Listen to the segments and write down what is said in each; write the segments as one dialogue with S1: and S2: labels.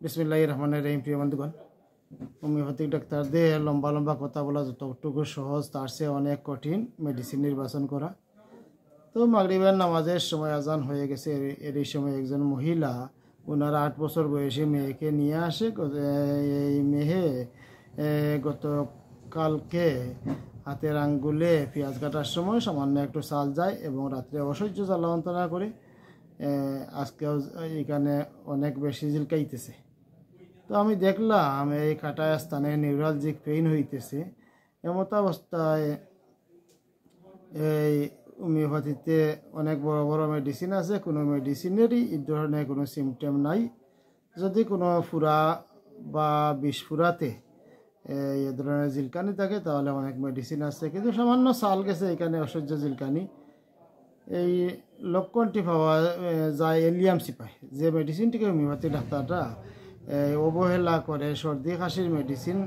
S1: বিসমিল্লাহির রহমানির রহিম। প্রিয় বন্ধুগণ, হোমিওপ্যাথিক ডাক্তারদের লম্বা লম্বা কথা বলা যতটুকু সহজ তার চেয়ে অনেক কঠিন মেডিসিন নির্বাচন করা। তো মাগরিবের নামাজের সময় আজান হয়ে গেছে। এই সময় একজন মহিলা ওনার 8 বছর বয়সী মেয়েকে নিয়ে আসে। এই মেয়ে গতকালকে হাতের আঙ্গুলে পেঁয়াজ কাটার সময় সামান্য একটু চাল যায় এবং রাত্রে অসহ্য জ্বালা যন্ত্রণা করে আজকেও এখানে অনেক বেশি ঝিলকাইতেছে। তো আমি দেখলাম এই কাটা স্থানে নিউরালজিক পেইন হইতেছে। এমত অবস্থায় এই হোমিওপ্যাথিতে অনেক বড় বড় মেডিসিন আছে, কোনো মেডিসিনেরই এই ধরনের কোনো সিমটম নাই। যদি কোনো ফুরা বা বিস্ফুরাতে এই ধরনের জিলকানি থাকে তাহলে অনেক মেডিসিন আছে, কিন্তু সামান্য সাল গেছে এখানে অসহ্য জিলকানি। এই লক্ষণটি পাওয়া যায় এলিয়াম সিপাই, যে মেডিসিনটিকে হোমিওপ্যাথি ডাক্তাররা অবহেলা করে সর্দি কাশির মেডিসিন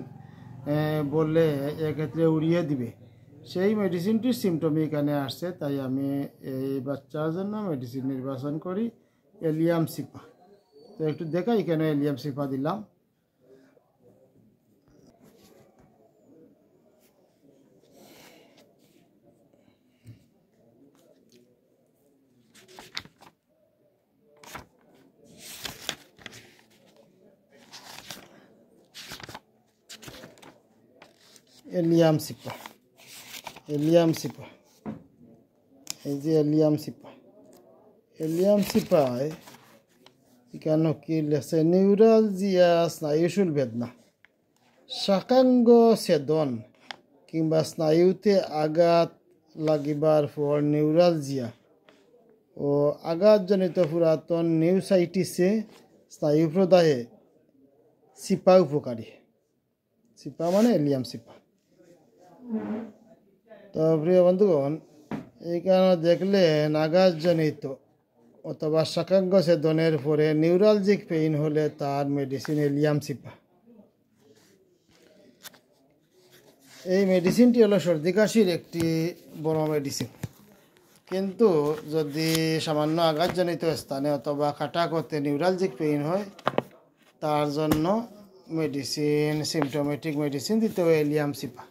S1: বললে এক্ষেত্রে উড়িয়ে দিবে, সেই মেডিসিনটির সিমটমই এখানে আসছে। তাই আমি এই বাচ্চার জন্য মেডিসিন নির্বাচন করি এলিয়াম সিপা। তো একটু দেখাই কেন এলিয়াম সিপা দিলাম। এলিয়াম সিপা, এলিয়াম সিপা, এই যে এলিয়াম সিপা। এলিয়াম সিপায় এখানে কি লেখছে? নিউরালজিয়া, স্নায়ুশুল বেদনা, শাকাঙ্গ ছেদন কিংবা স্নায়ুতে আঘাত লাগিবার পর নিউরালজিয়া ও আঘাতজনিত পুরাতন নিউসাইটিসে স্নায়ু প্রদাহে সিপা উপকারী। সিপা মানে এলিয়াম সিপা। তো প্রিয় বন্ধুগণ, এইখানে দেখলেন আঘাতজনিত অথবা শাকাঙ্গ ছেদনের পরে নিউরালজিক পেইন হলে তার মেডিসিন এলিয়াম সিপা। এই মেডিসিনটি হলো সর্দি কাশির একটি বড় মেডিসিন, কিন্তু যদি সামান্য আঘাতজনিত স্থানে অথবা কাটা করতে নিউরালজিক পেইন হয় তার জন্য মেডিসিন, সিমটোমেটিক মেডিসিন দিতে হবে এলিয়াম সিপা।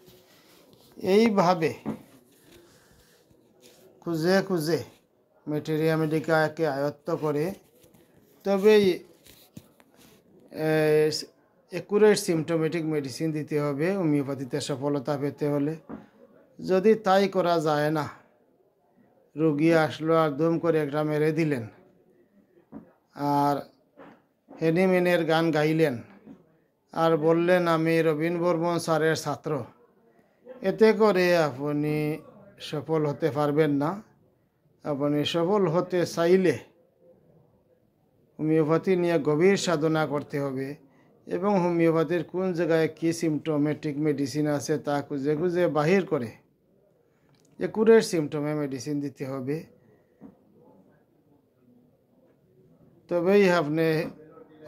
S1: এইভাবে খুঁজে খুঁজে ম্যাটেরিয়া মেডিকাকে আয়ত্ত করে তবেই একুরেট সিমটোমেটিক মেডিসিন দিতে হবে হোমিওপ্যাথিতে সফলতা পেতে হলে। যদি তাই করা যায় না, রোগী আসলো আর দম করে একটা মেরে দিলেন আর হ্যানিম্যানের গান গাইলেন আর বললেন আমি রবীন বর্মন স্যারের ছাত্র, এতে করে আপনি সফল হতে পারবেন না। আপনি সফল হতে চাইলে হোমিওপ্যাথি নিয়ে গভীর সাধনা করতে হবে এবং হোমিওপ্যাথির কোন জায়গায় কী সিমটোমেটিক মেডিসিন আছে তা খুঁজে খুঁজে বাহির করে একুরেট সিমটমে মেডিসিন দিতে হবে। তবেই আপনি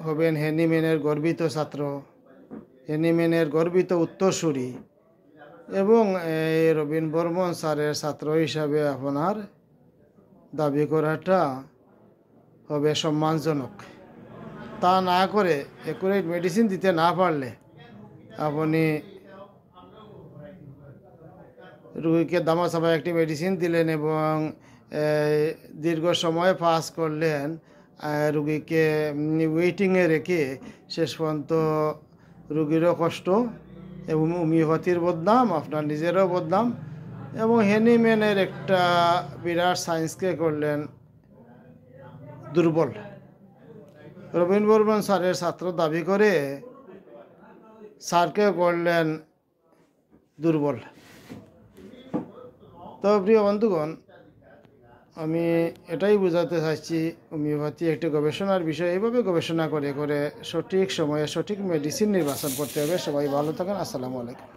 S1: হবেন হ্যানিম্যানের গর্বিত ছাত্র, হ্যানিম্যানের গর্বিত উত্তরসূরি এবং রবীন বর্মন স্যারের ছাত্র হিসাবে আপনার দাবি করাটা হবে সম্মানজনক। তা না করে একুরেট মেডিসিন দিতে না পারলে আপনি রুগীকে দামাচাপা একটি মেডিসিন দিলেন এবং দীর্ঘ সময় পাস করলেন, রুগীকে ওয়েটিংয়ে রেখে শেষ পর্যন্ত রুগীরও কষ্ট এবং হোমিওপ্যাথির বদনাম, আপনার নিজেরও বদনাম এবং হ্যানিম্যানের একটা বিরাট সায়েন্সকে করলেন দুর্বল। রবীন বর্মন স্যারের ছাত্র দাবি করে স্যারকে করলেন দুর্বল। তো প্রিয় বন্ধুগণ, আমি এটাই বোঝাতে চাইছি হোমিওপ্যাথি একটি গবেষণার বিষয়। এইভাবে গবেষণা করে করে সঠিক সময়ে সঠিক মেডিসিন নির্বাচন করতে হবে। সবাই ভালো থাকেন। আসসালামু আলাইকুম।